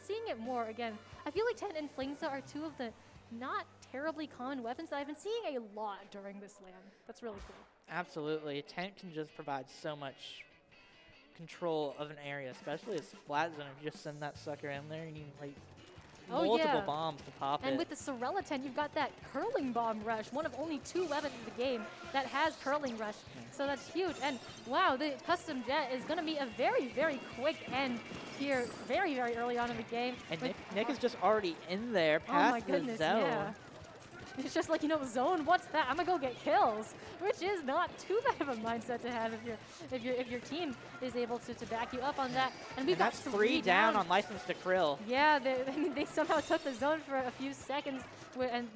seeing it more again. I feel like Tent and Flingsa are two of the not terribly common weapons that I've been seeing a lot during this LAN. That's really cool. Absolutely. Tent can just provide so much control of an area, especially a splat zone. If you just send that sucker in there, you need like multiple bombs to pop it. And with the Sorella tent, you've got that curling bomb rush, one of only 2 weapons in the game that has curling rush. So that's huge. And wow, the custom jet is going to be a very, very quick end here, very, very early on in the game. And Nick is just already in there past the zone. Yeah. It's just like, you know, zone, what's that? I'm gonna go get kills, which is not too bad of a mindset to have if your team is able to back you up on that. And we've got that's 3 down on License to Krill. Yeah, they somehow took the zone for a few seconds,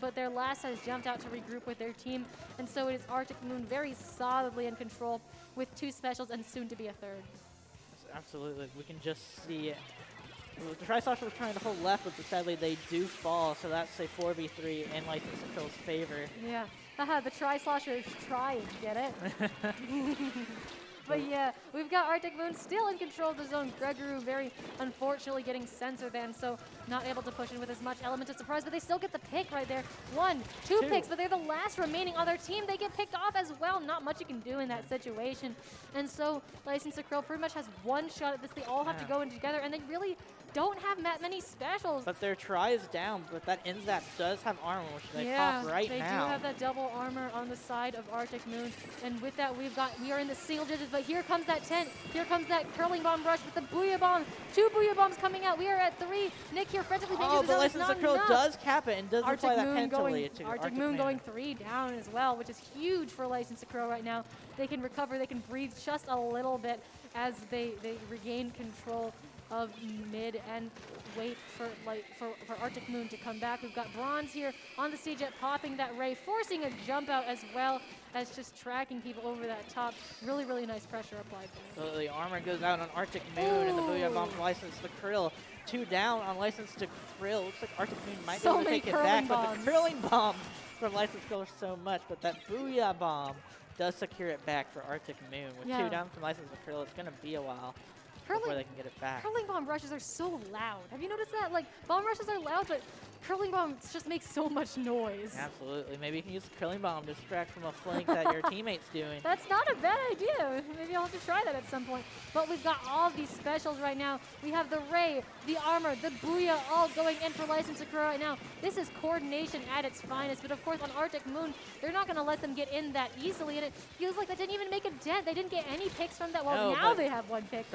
but their last has jumped out to regroup with their team. And so it is Arctic Moon very solidly in control with 2 specials and soon to be a 3rd. Absolutely, we can just see it. The Tri-Slasher was trying to hold left, but sadly they do fall, so that's a 4v3 in License to Krill's favor. Yeah, haha, the Tri-Slasher is trying, get it? But yeah, we've got Arctic Moon still in control of the zone. Gregory very unfortunately getting censored then, so not able to push in with as much element of surprise, but they still get the pick right there. 1, 2 picks, but they're the last remaining on their team. They get picked off as well. Not much you can do in that situation. And so License to Krill pretty much has 1 shot at this. They all have to go in together, and they really don't have that many specials. But their try is down, but that N-Zap does have armor, which they pop right now. They do have that double armor on the side of Arctic Moon. And with that, we are in the single digits, but here comes that tent. Here comes that curling bomb rush with the Booyah Bomb. 2 Booyah Bombs coming out. We are at 3. Nick here frantically thinking but License to Krill does cap it and does apply that penalty to Arctic Moon going 3 down as well, which is huge for License to Krill right now. They can recover, they can breathe just a little bit as they regain control of mid and wait for Arctic Moon to come back. We've got Bronze here on the stage at popping that ray, forcing a jump out as well as just tracking people over that top. Really, really nice pressure applied there. So the armor goes out on Arctic Moon and the Booyah Bomb from License to Krill. 2 down on License to Krill. Looks like Arctic Moon might be able to take it back, but the curling bombs from License to Krill are so much, but that Booyah Bomb does secure it back for Arctic Moon. With 2 down from License to Krill, it's going to be a while before they can get it back. Curling bomb rushes are so loud. Have you noticed that? Like, bomb rushes are loud, but curling bombs just make so much noise. Absolutely. Maybe you can use the curling bomb to distract from a flank that your teammate's doing. That's not a bad idea. Maybe I'll have to try that at some point. But we've got all of these specials right now. We have the Ray, the Armor, the Booyah all going in for License to Krill right now. This is coordination at its finest. But of course, on Arctic Moon, they're not going to let them get in that easily. And it feels like they didn't even make a dent. They didn't get any picks from that. Well, now they have 1 pick.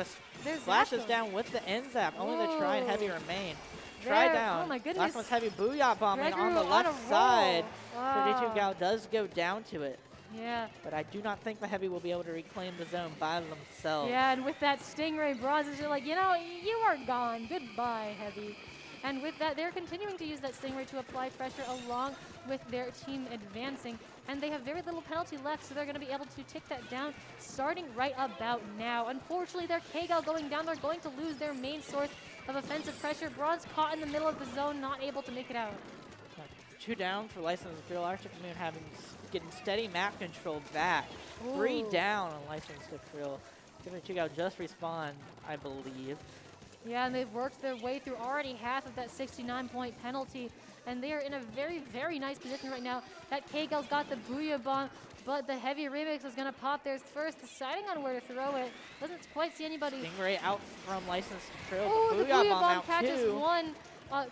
There's Flash is down with the N-Zap. Only the Try and Heavy remain. There. Try down. Oh my goodness. Last one's Heavy Booyah bombing on the on left side. Wow. 32 Gal does go down to it. Yeah. But I do not think the Heavy will be able to reclaim the zone by themselves. Yeah, and with that Stingray Bronze, you're like, you know, you are gone. Goodbye, Heavy. And with that, they're continuing to use that Stingray to apply pressure along with their team advancing. And they have very little penalty left, so they're going to be able to tick that down starting right about now. Unfortunately, their K-Gal going down. They're going to lose their main source of offensive pressure. Bronze caught in the middle of the zone, not able to make it out. 2 down for License to Krill. Arctic Moon getting steady map control back. Ooh. 3 down on License to Krill. 32 Gal just respawned, I believe. Yeah, and they've worked their way through already half of that 69-point penalty, and they are in a very, very nice position right now. That K-Gal's got the Booyah Bomb, but the Heavy Remix is going to pop theirs first, deciding on where to throw it. Doesn't quite see anybody. Stingray out from License to Krill. Oh, the Booyah Bomb out catches too. 1.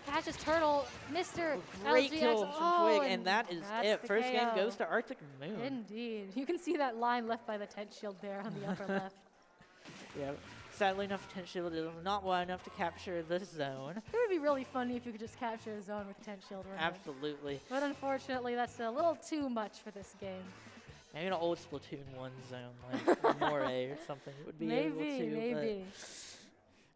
Catches Turtle, Mr. Great LGX. kill from Twig, and that is it. First KO. game goes to Arctic Moon. Indeed. You can see that line left by the tent shield there on the upper left. Yeah. Sadly enough, Tent Shield is not wide enough to capture this zone. It would be really funny if you could just capture a zone with Tent Shield. Absolutely. But unfortunately, that's a little too much for this game. Maybe an old Splatoon 1 zone, like Moray or something would be able to. Maybe.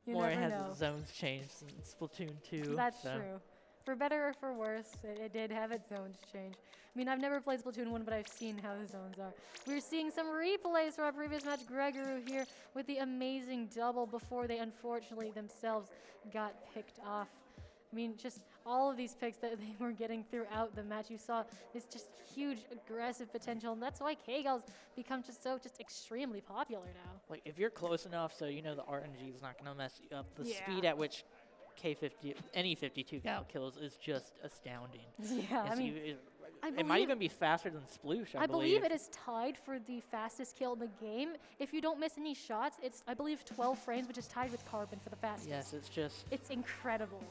Moray has its zones changed since Splatoon 2. That's true. For better or for worse, it did have its zones change. I mean, I've never played Splatoon 1, but I've seen how the zones are. We're seeing some replays from our previous match. Gregory here with the amazing double before they unfortunately themselves got picked off. I mean, just all of these picks that they were getting throughout the match, you saw this just huge aggressive potential, and that's why K-Gal's become just extremely popular now. Like, if you're close enough so you know the RNG is not going to mess you up, the speed at which K50, any 52 gal kills is just astounding. Yeah, I mean, it might even be faster than Sploosh, I believe it is tied for the fastest kill in the game. If you don't miss any shots, it's, I believe, 12 frames, which is tied with Carbon for the fastest. Yes, it's just... It's incredible.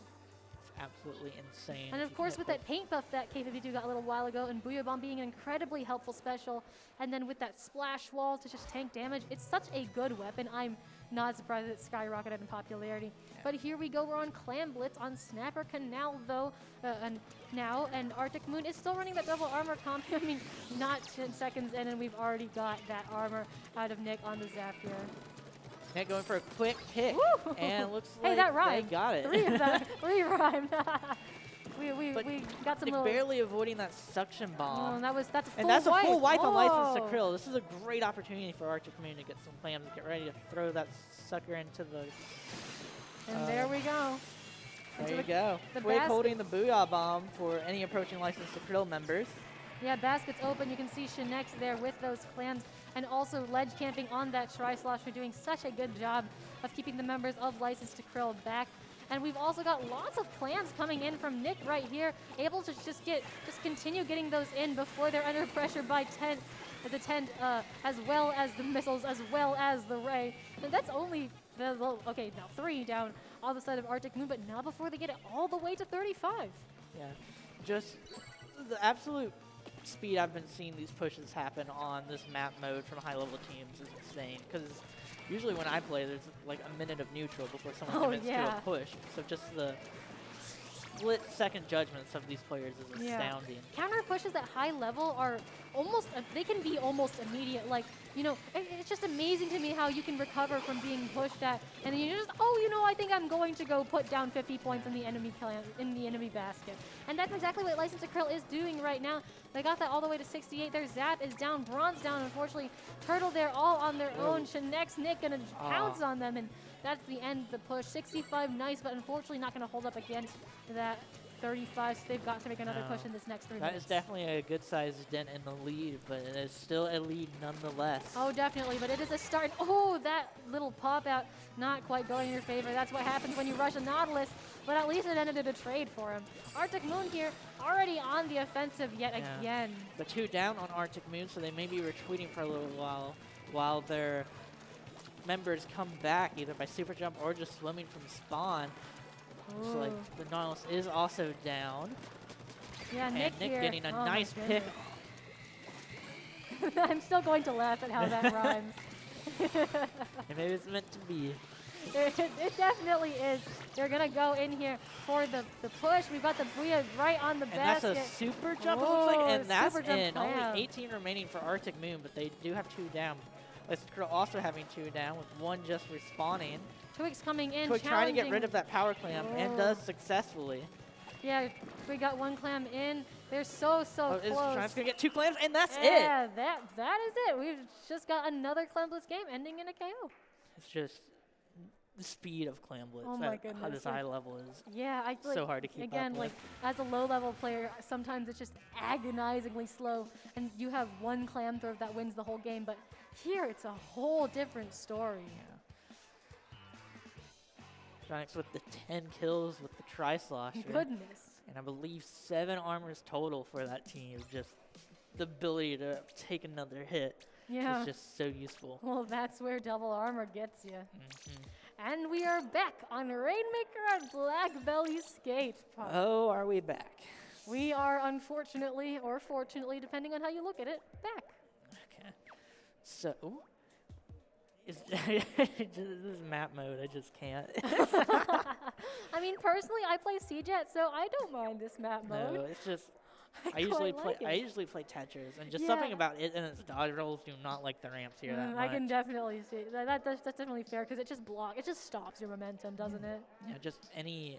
It's absolutely insane. And of course, with that paint buff that K52 got a little while ago, and Booyah Bomb being an incredibly helpful special, and then with that splash wall to just tank damage, it's such a good weapon. I'm not surprised that it skyrocketed in popularity. Yeah. But here we go, we're on Clam Blitz on Snapper Canal though, and Arctic Moon is still running that double armor comp. I mean, not 10 seconds in and we've already got that armor out of Nick on the Zapier. Nick going for a quick pick, Woo! and looks hey, like that rhymed. they got it. 3 of them, 3 rhymed. we got some Nick barely avoiding that suction bomb. Oh, that's a full and that's wipe. a full wipe on License to Oh. Krill. This is a great opportunity for Arctic Moon to get some clams, get ready to throw that sucker into the... And there we go. There you go. Quick holding the Booyah Bomb for any approaching License to Krill members. Yeah, basket's open. You can see Shinex there with those clams, and also ledge camping on that Tri-Slosher, doing such a good job of keeping the members of License to Krill back. And we've also got lots of clams coming in from Nick right here, able to just continue getting those in before they're under pressure by the tent, as well as the missiles, as well as the ray. And that's only okay, now 3 down on the side of Arctic Moon, but not before they get it all the way to 35. Yeah, just the absolute speed I've been seeing these pushes happen on this map mode from high-level teams is insane. Because usually when I play, there's like a minute of neutral before someone commits to a push. So just the split-second judgments of these players is astounding. Counter pushes at high level are they can be almost immediate. Like, you know, it's just amazing to me how you can recover from being pushed at, and then you just, I think I'm going to go put down 50 points in the enemy basket. And that's exactly what License to Krill is doing right now. They got that all the way to 68. Their Zap is down, Bronze down, unfortunately. Turtle there all on their own. Shinex, Nick gonna pounce on them, and that's the end of the push. 65, nice, but unfortunately not gonna hold up against that 35, so they've got to make another push in this next 3 minutes. That is definitely a good-sized dent in the lead, but it is still a lead nonetheless. Oh, definitely, but it is a start. Oh, that little pop-out not quite going in your favor. That's what happens when you rush a Nautilus, but at least it ended in a trade for him. Arctic Moon here, already on the offensive yet again. The 2 down on Arctic Moon, so they may be retreating for a little while their members come back, either by super jump or just swimming from spawn. So like the Nautilus is also down. Yeah, and Nick here. Getting a nice pick. I'm still going to laugh at how that rhymes. And maybe it's meant to be. It definitely is. They're going to go in here for the push. We've got the Booyah right on the basket. And that's a super jump, it looks like, and that's in. Only 18 remaining for Arctic Moon, but they do have 2 down. Let's also having 2 down, with 1 just respawning. Twix coming in, Twix trying to get rid of that power clam, and does successfully. Yeah, we got 1 clam in. They're so close. Triumph's gonna get 2 clams, and that's it. Yeah, that is it. We've just got another Clamblitz game ending in a KO. It's just the speed of Clamblitz. Oh my goodness. How this high level is. Yeah, so hard to keep again, up with. as a low-level player, sometimes it's just agonizingly slow, and you have 1 clam throw that wins the whole game. But here, it's a whole different story. Yeah. Giants with the 10 kills with the Tri-Slosher. Goodness. And I believe 7 armors total for that team. Just the ability to take another hit is just so useful. Well, that's where double armor gets you. And we are back on Rainmaker and Black Belly Skate. Oh, are we back? We are, unfortunately, or fortunately, depending on how you look at it, back. Okay. So, this is map mode. I just can't. I mean, personally, I play CJet, so I don't mind this map mode. No, it's just I I usually play Tetris, and just something about it and its dodge rolls do not like the ramps here that much. I can definitely see that's definitely fair, because it just stops your momentum, doesn't it? Yeah, just any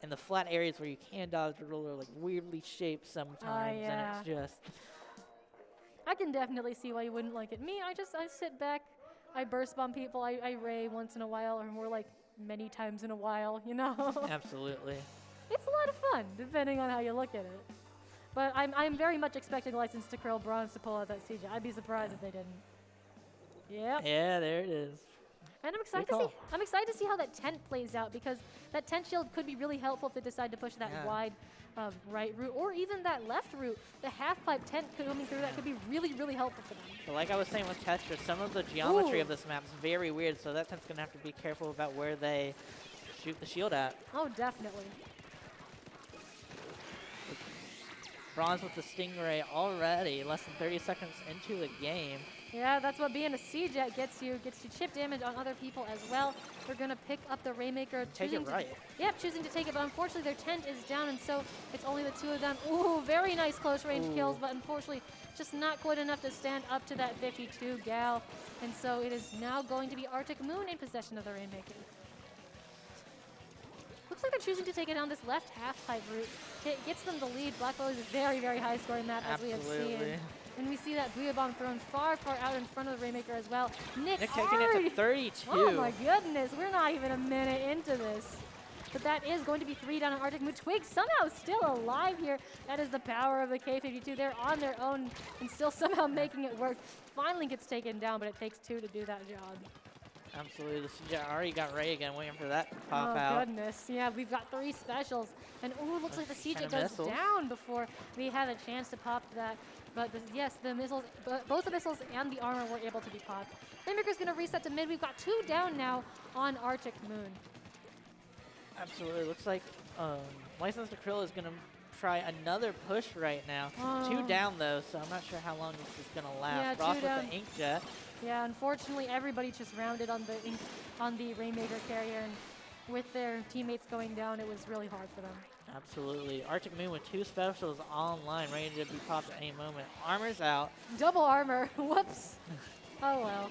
in the flat areas where you can dodge the roller, like weirdly shaped sometimes, and it's just. I can definitely see why you wouldn't like it. Me, I sit back, I burst bomb people, I ray once in a while, or more like many times in a while, you know? Absolutely. It's a lot of fun, depending on how you look at it. But I'm very much expecting License to Krill Bronze to pull out that CJ. I'd be surprised if they didn't. Yep. Yeah, there it is. And I'm excited to see how that tent plays out, because that tent shield could be really helpful if they decide to push that wide right route, or even that left route. The half pipe tent coming through that could be really, really helpful for them. But like I was saying with Tetris, some of the geometry of this map is very weird, so that tent's gonna have to be careful about where they shoot the shield at. Oh, definitely. Bronze with the Stingray already, less than 30 seconds into the game. Yeah, that's what being a C-Jet gets you chip damage on other people as well. They're going to pick up the Rainmaker. Take it right. Choosing to take it, but unfortunately their tent is down, and so it's only the two of them. Ooh, very nice close range kills, but unfortunately just not quite enough to stand up to that 52 gal. And so it is now going to be Arctic Moon in possession of the Rainmaker. Looks like they're choosing to take it down this left half-pipe route. It gets them the lead. Black Belly is a very, very high-scoring map, as we have seen. And we see that Booyah Bomb thrown far, far out in front of the Rainmaker as well. Nick taking it to 32. Oh my goodness, we're not even a minute into this. But that is going to be 3 down on Arctic Moon. Twig somehow still alive here. That is the power of the K-52. They're on their own and still somehow making it work. Finally gets taken down, but it takes 2 to do that job. Absolutely. The CJ already got Ray again, waiting for that to pop out. Oh, goodness. Yeah, we've got 3 specials. And, ooh, it looks like the CJ goes down before we had a chance to pop that. But, yes, the missiles, both the missiles and the armor were able to be popped. Rainmaker's going to reset to mid. We've got 2 down now on Arctic Moon. Absolutely. Looks like License to Krill is going to try another push right now. 2 down, though, so I'm not sure how long this is going to last. Yeah, Ross with the Inkjet. Yeah, unfortunately, everybody just rounded on the Rainmaker carrier, and with their teammates going down, it was really hard for them. Absolutely. Arctic Moon with 2 specials online, ready to be popped at any moment. Armor's out. Double armor. Whoops. Oh, well.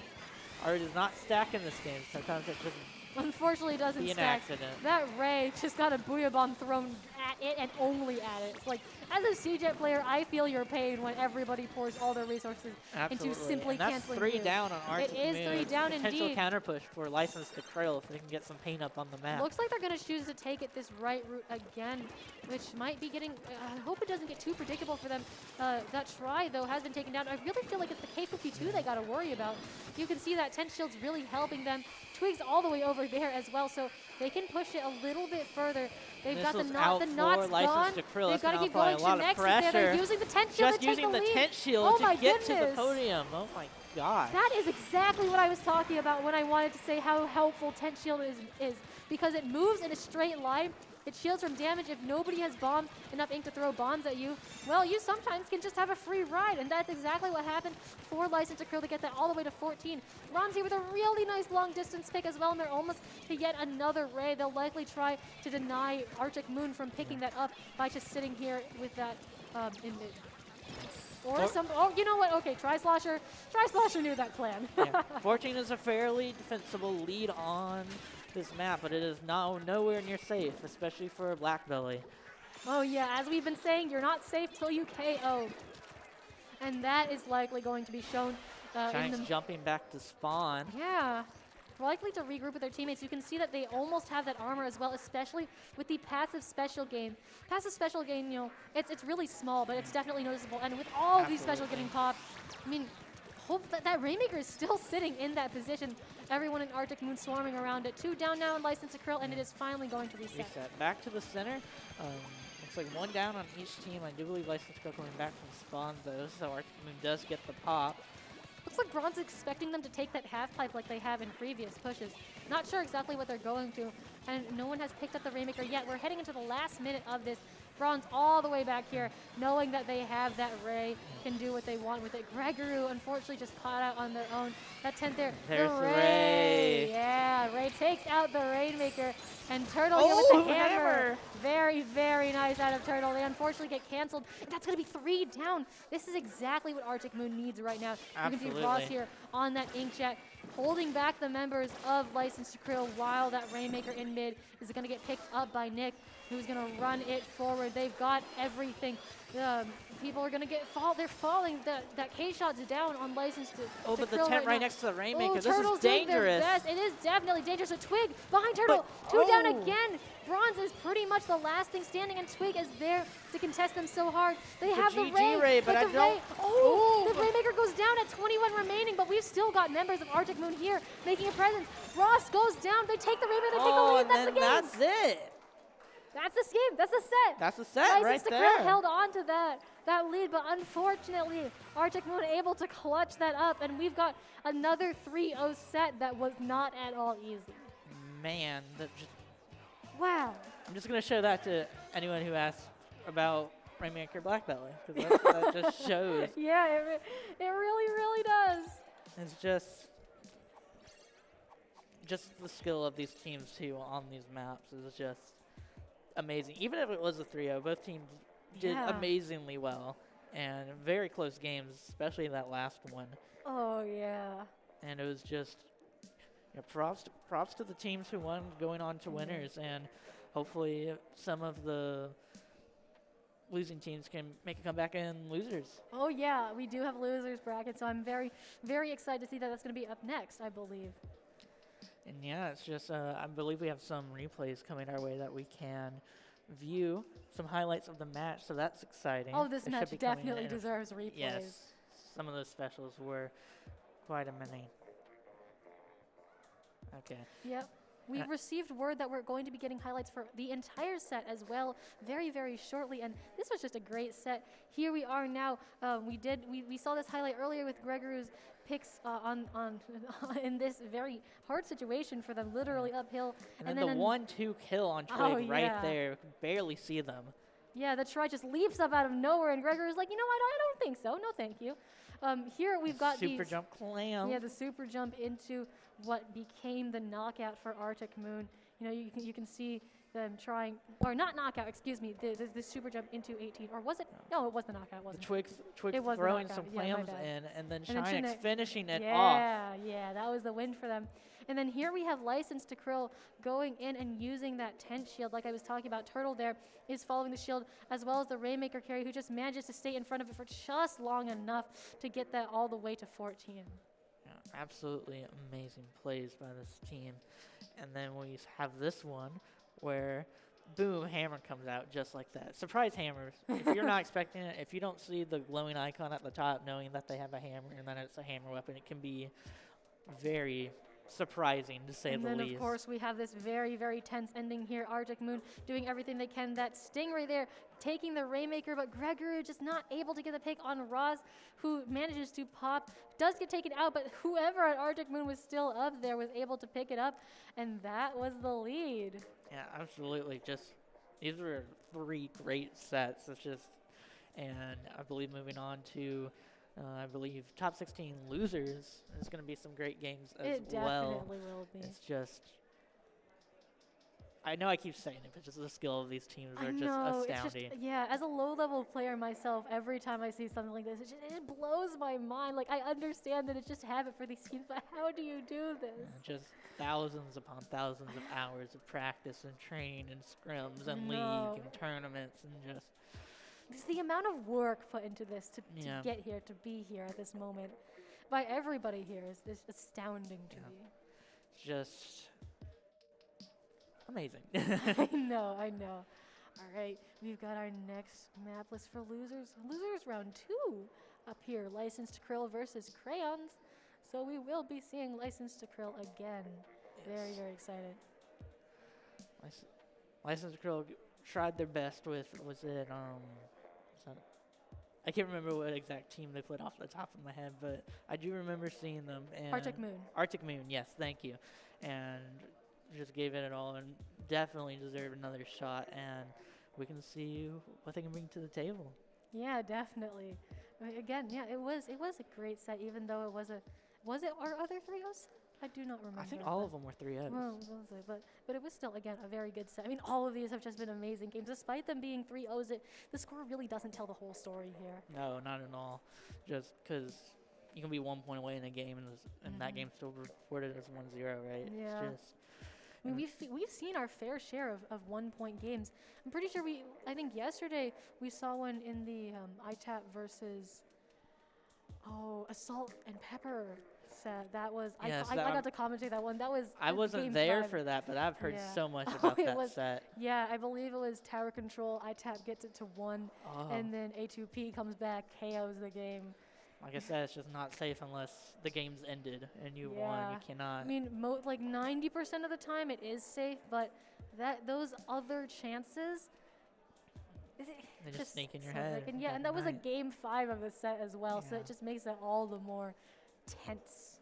Armor does not stack in this game. Sometimes it just unfortunately doesn't be an stack. accident. That Ray just got a Booyah Bomb thrown at it and only at it. It's like, as a C-Jet player, I feel your pain when everybody pours all their resources into simply canceling. That's 3 down on Arctic Moon. It is 3 down indeed. Potential counter push for License to Krill if they can get some paint up on the map. Looks like they're going to choose to take it this right route again, which might be getting, I hope it doesn't get too predictable for them. That try, though, has been taken down. I really feel like it's the K-52 they got to worry about. You can see that tent shield's really helping them. Twig's all the way over there as well, so they can push it a little bit further. They've got the knot's gone. They've got to keep going to next. They're using the tent shield to take the lead. Just using the tent shield to get to the podium. Oh my god. That is exactly what I was talking about when I wanted to say how helpful tent shield is because it moves in a straight line. It shields from damage. If nobody has enough ink to throw bombs at you, well, you sometimes can just have a free ride, and that's exactly what happened for License to Krill to get that all the way to 14. Ronzi with a really nice long distance pick as well, and they're almost to yet another Ray. They'll likely try to deny Arctic Moon from picking that up by just sitting here with that in mid. Oh, you know what? Okay, Tri-Slosher knew that plan. Yeah. 14 is a fairly defensible lead on this map, but it is nowhere near safe, especially for a Black Belly. Oh yeah, as we've been saying, you're not safe till you KO. And that is likely going to be shown Giants jumping back to spawn. Yeah, likely to regroup with their teammates. You can see that they almost have that armor as well, especially with the passive special game. Passive special game, you know, it's really small, but it's definitely noticeable. And with all of these special getting popped, I mean, hope that Rainmaker is still sitting in that position. Everyone in Arctic Moon swarming around it. 2 down now in License to Krill, and it is finally going to reset. Back to the center. Looks like 1 down on each team. I do believe License to Krill coming back from spawn, though, so Arctic Moon does get the pop. Looks like Bronze expecting them to take that half pipe like they have in previous pushes. Not sure exactly what they're going to, and no one has picked up the Rainmaker yet. We're heading into the last minute of this. Bronze all the way back here, knowing that they have that Ray, can do what they want with it. Gregory, unfortunately, just caught out on their own. That tent there. There's the Ray. Yeah, Ray takes out the Rainmaker, and Turtle here with the hammer. Very, very nice out of Turtle. They unfortunately get canceled. And that's going to be 3 down. This is exactly what Arctic Moon needs right now. Absolutely. You can see Ross here on that Inkjet, holding back the members of License to Krill while that Rainmaker in mid is going to get picked up by Nick, who's going to run it forward. They've got everything. People are going to they're falling. That K-shot's down on License to Oh, but the Krill tent right next to the Rainmaker. This Turtle's is dangerous. It is definitely dangerous. A Twig behind Turtle. 2 down again. Bronze is pretty pretty much the last thing standing, and Twig is there to contest them so hard. They have the GG Ray, but I the don't. Ray, oh, the Raymaker goes down at 21 remaining, but we've still got members of Arctic Moon here making a presence. Ross goes down. They take the Raymaker. They take the lead. That's the game. That's it. That's the game. That's the set. That's the set right there. Krill held on to that lead, but unfortunately, Arctic Moon able to clutch that up, and we've got another 3-0 set that was not at all easy. Man, that just, wow. I'm just gonna show that to anyone who asks about Rainmaker Black Belly, because that just shows. Yeah, it really does. It's just the skill of these teams too on these maps is just amazing. Even if it was a 3-0, both teams did amazingly well, and very close games, especially that last one. Oh yeah. And it was just, props to the teams who won, going on to winners, and hopefully some of the losing teams can make a comeback in losers. Oh yeah, we do have losers bracket, so I'm very excited to see that that's going to be up next, I believe. And yeah, it's just, I believe we have some replays coming our way that we can view, some highlights of the match, so that's exciting. Oh, this match definitely deserves replays. Yes, some of those specials were quite a many. Okay. Yep. We've received word that we're going to be getting highlights for the entire set as well very shortly, and this was just a great set. Here we are now. We saw this highlight earlier with Gregory's picks on in this very hard situation for them, literally uphill. And then the 1-2 kill on Twig right there. You can barely see them. Yeah, the try just leaps up out of nowhere, and Gregory's like, you know what, I don't think so. No, thank you. Here we've got super jump clam. Yeah, the super jump into what became the knockout for Arctic Moon. You know, you can see them trying, or not knockout, excuse me, the super jump into 18, or was it? No, it was the knockout, wasn't it? Twig throwing some clams in, and then Shinex finishing it off. Yeah, that was the win for them. And then here we have License to Krill going in and using that tent shield, like I was talking about. Turtle there is following the shield, as well as the Rainmaker carry, who just manages to stay in front of it for just long enough to get that all the way to 14. Yeah, absolutely amazing plays by this team. And then we have this one where, boom, hammer comes out just like that. Surprise hammers. If you're not expecting it, if you don't see the glowing icon at the top knowing that they have a hammer and then it's a hammer weapon, it can be very surprising, to say the least. And then, of course, we have this very tense ending here. Arctic Moon doing everything they can. That Stingray there taking the Rainmaker, but Gregory just not able to get the pick on Roz, who manages to pop. Does get taken out, but whoever at Arctic Moon was still up there was able to pick it up, and that was the lead. Yeah, absolutely. Just, these were 3 great sets. It's just, and I believe moving on to I believe top 16 losers is going to be some great games as well. It definitely will be. It's just, I know I keep saying it, but just the skill of these teams are just astounding. It's just, yeah, as a low-level player myself, every time I see something like this, it blows my mind. Like, I understand that it's just habit for these teams, but how do you do this? Yeah, just thousands upon thousands of hours of practice and training and scrims and league and tournaments and just... Because the amount of work put into this to get here, to be here at this moment, by everybody here is astounding to me. Just amazing. I know. All right, we've got our next map list for losers. Losers round 2 up here. License to Krill versus Crayons. So we will be seeing License to Krill again. Yes. Very excited. License to Krill tried their best with, I can't remember what exact team they put off the top of my head, but I do remember seeing them. And Arctic Moon. Arctic Moon, yes, thank you. And just gave it all and definitely deserve another shot. And we can see what they can bring to the table. Yeah, definitely. Again, yeah, it was a great set, even though it was our other 3-0s? I do not remember. I think all of them were 3-0s. Well, but it was still, again, a very good set. I mean, all of these have just been amazing games. Despite them being 3-0s, the score really doesn't tell the whole story here. No, not at all. Just because you can be 1 point away in a game, and that game's still reported as 1-0, right? Yeah. It's just, I mean, we've seen our fair share of 1 point games. I'm pretty sure I think yesterday we saw one in the ITAP versus, Assault and Pepper. set. That was Yes, I got to commentate that one. That was I wasn't game there 5. for that, but I've heard Yeah. so much about It that was- set. Yeah, I believe it was tower control. ITAP gets it to 1, Oh. and then A2P comes back, KOs the game. Like I said, it's just not safe unless the game's ended and you won. You cannot. I mean, like 90% of the time it is safe, but those other chances. They just sneak in your so head. And yeah, and that was a game 5 of the set as well, so Yeah. it just makes it all the more tense.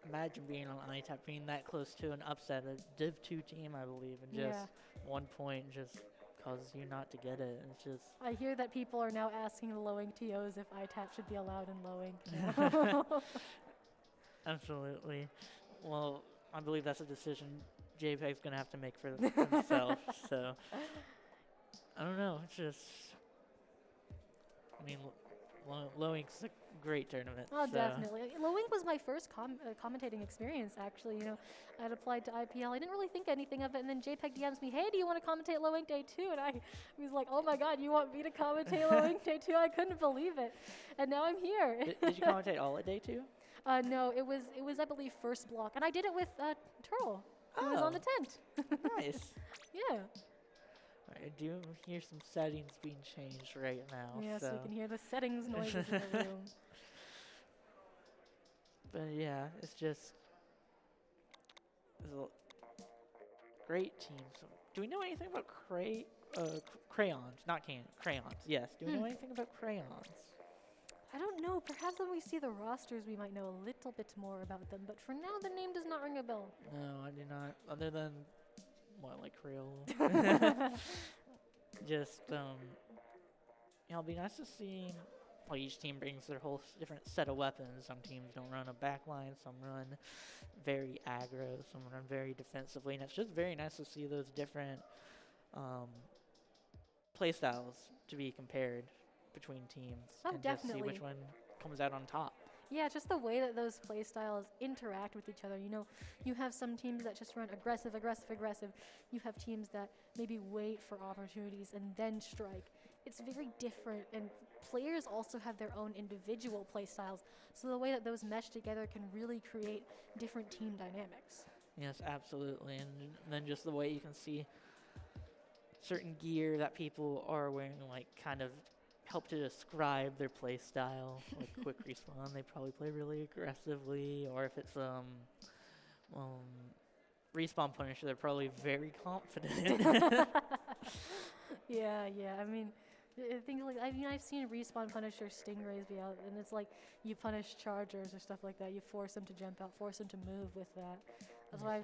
Imagine being on ITAP, being that close to an upset, a Div 2 team, I believe, and just 1 point just causes you not to get it. It's just. I hear that people are now asking the low ink TOs if ITAP should be allowed in low ink. Absolutely. Well, I believe that's a decision JPEG's going to have to make for himself. So, I don't know. It's just. I mean, low ink's a great tournament. Oh, so. definitely. Low ink was my first commentating experience, actually. You know, I had applied to IPL. I didn't really think anything of it, and then JPEG DMs me, hey, do you want to commentate low ink day 2? And I was like, oh my God, you want me to commentate low ink day 2? I couldn't believe it. And now I'm here. Did you commentate all at day 2? No, it was I believe first block, and I did it with Turl. He was on the tent. Nice. Yeah. I do hear some settings being changed right now. Yeah, so you can hear the settings noises in the room. But yeah, it's just it's a great team. So, do we know anything about crayons? Not crayons. Yes. Do we know anything about crayons? I don't know. Perhaps when we see the rosters, we might know a little bit more about them. But for now, the name does not ring a bell. No, I do not. Other than what, like Krill? Just it'll be nice to see. Well, each team brings their whole different set of weapons. Some teams don't run a backline. Some run very aggro. Some run very defensively, and it's just very nice to see those different play styles to be compared between teams. Oh, and definitely. Just see which one comes out on top. Yeah, just the way that those play styles interact with each other. You know, you have some teams that just run aggressive. You have teams that maybe wait for opportunities and then strike. It's very different, and players also have their own individual play styles. So the way that those mesh together can really create different team dynamics. Yes, absolutely. And then just the way you can see certain gear that people are wearing, like, kind of help to describe their play style. Like quick respawn, they probably play really aggressively, or if it's respawn punisher, they're probably very confident. Yeah. I mean, things like I've seen respawn punisher stingrays be out, and it's like you punish chargers or stuff like that. You force them to jump out, force them to move with that. That's why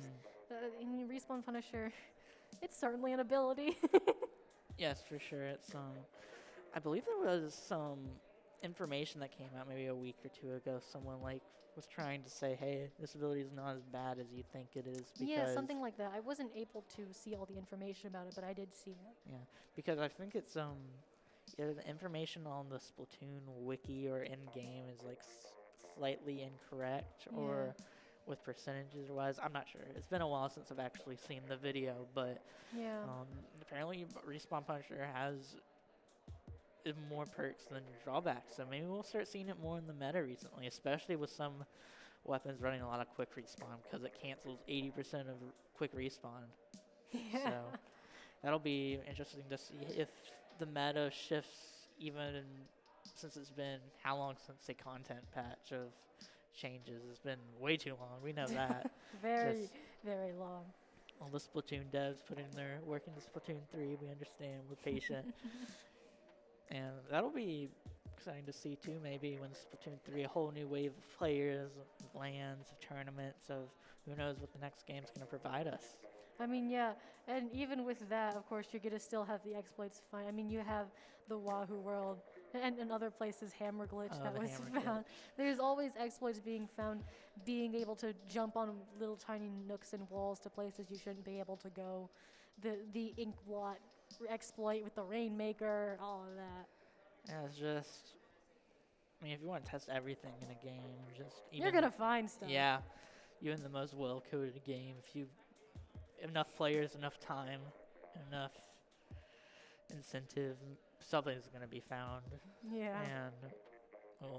in respawn punisher, it's certainly an ability. Yes, for sure. It's I believe there was some information that came out maybe a week or two ago. Someone was trying to say, hey, this ability is not as bad as you think it is. Yeah, something like that. I wasn't able to see all the information about it, but I did see it. Yeah, because I think it's either the information on the Splatoon wiki or in game is slightly incorrect, or with percentages wise, I'm not sure. It's been a while since I've actually seen the video, but apparently Respawn Punisher has more perks than drawbacks, so maybe we'll start seeing it more in the meta recently, especially with some weapons running a lot of quick respawn, because it cancels 80% of quick respawn. Yeah. So that'll be interesting to see if the meta shifts, even since it's been how long since a content patch of changes. It's been way too long. We know that. Very long. All the Splatoon devs putting their work into Splatoon 3. We understand. We're patient. And that'll be exciting to see too, maybe when Splatoon 3, a whole new wave of players, of lands, of tournaments, of who knows what the next game's going to provide us. I mean, yeah, and even with that, of course, you're going to still have the exploits fine. I mean, you have the Wahoo World and other places, Hammer Glitch that was found. There's always exploits being found, being able to jump on little tiny nooks and walls to places you shouldn't be able to go. The ink blot exploit with the Rainmaker, all of that. Yeah, it's just, I mean, if you want to test everything in a game, you're going to find stuff. Yeah, even the most well-coded game, if you enough players, enough time, enough incentive, something's going to be found. Yeah. And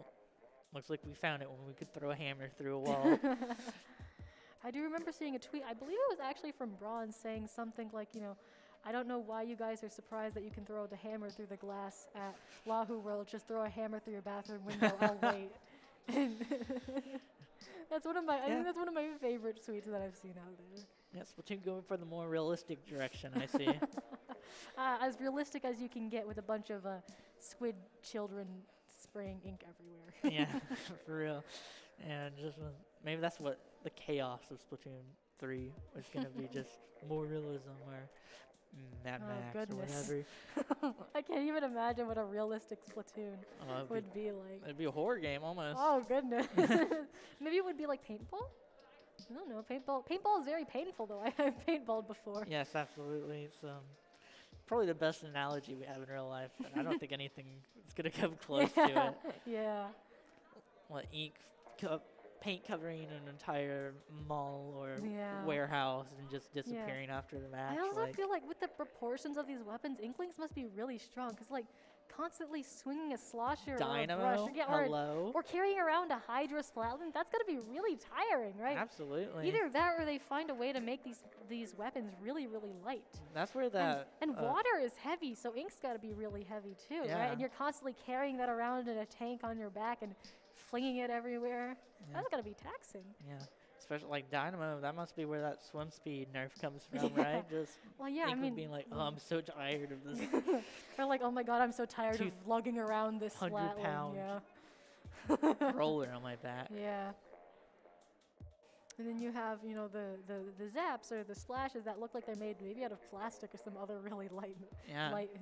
Looks like we found it when we could throw a hammer through a wall. I do remember seeing a tweet, I believe it was actually from Bronze, saying something like, you know, I don't know why you guys are surprised that you can throw the hammer through the glass at Wahoo World. Just throw a hammer through your bathroom window. I'll wait. And that's one of my. I think that's one of my favorite tweets that I've seen out there. Yeah, Splatoon going for the more realistic direction, I see. As realistic as you can get with a bunch of squid children spraying ink everywhere. Yeah, for real. And just maybe that's what the chaos of Splatoon 3 is going to be, just more realism or Mad Max or whatever. I can't even imagine what a realistic Splatoon would be like. It'd be a horror game almost. Oh, goodness. Maybe it would be like paintball? I don't know. Paintball is very painful, though. I've paintballed before. Yes, absolutely. It's probably the best analogy we have in real life. But I don't think anything is going to come close to it. Yeah. What, paint covering an entire mall or warehouse and just disappearing after the match. I also feel like with the proportions of these weapons, Inklings must be really strong because, like, constantly swinging a slosher Dynamo, or a brush, or carrying around a Hydra Splatling, that's got to be really tiring, right? Absolutely. Either that or they find a way to make these weapons really, really light. That's where that... And water is heavy, so ink's got to be really heavy too, right? And you're constantly carrying that around in a tank on your back and flinging it everywhere. That's got to be taxing. Yeah. Especially like Dynamo, that must be where that swim speed nerf comes from, right? Just being like, oh, I'm so tired of this. Or like, oh my god, I'm so tired of lugging around this 100-pound roller on my back. Yeah. And then you have, you know, the zaps or the splashes that look like they're made maybe out of plastic or some other really light,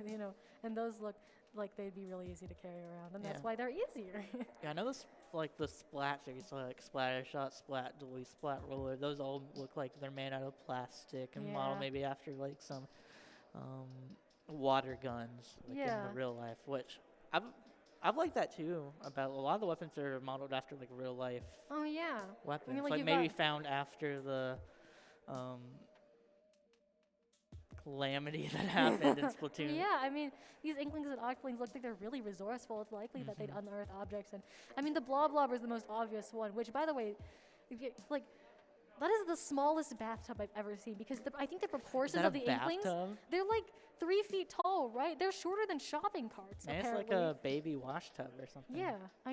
you know, and those look like they'd be really easy to carry around, and that's why they're easier. Yeah, I know this, like the splat series, like Splatter Shot, Splat Dolly, Splat Roller, those all look like they're made out of plastic and modeled maybe after like some water guns like in the real life, which I've liked that too. About a lot of the weapons are modeled after like real life. Oh yeah. Weapons, I mean, like maybe found after the calamity that happened in Splatoon. Yeah, I mean, these Inklings and Octolings look like they're really resourceful. It's likely that they'd unearth objects. And I mean, the Blob is the most obvious one, which, by the way, like, that is the smallest bathtub I've ever seen because I think the proportions of the Inklings, they're like 3 feet tall, right? They're shorter than shopping carts. Man, it's like a baby wash tub or something. Yeah.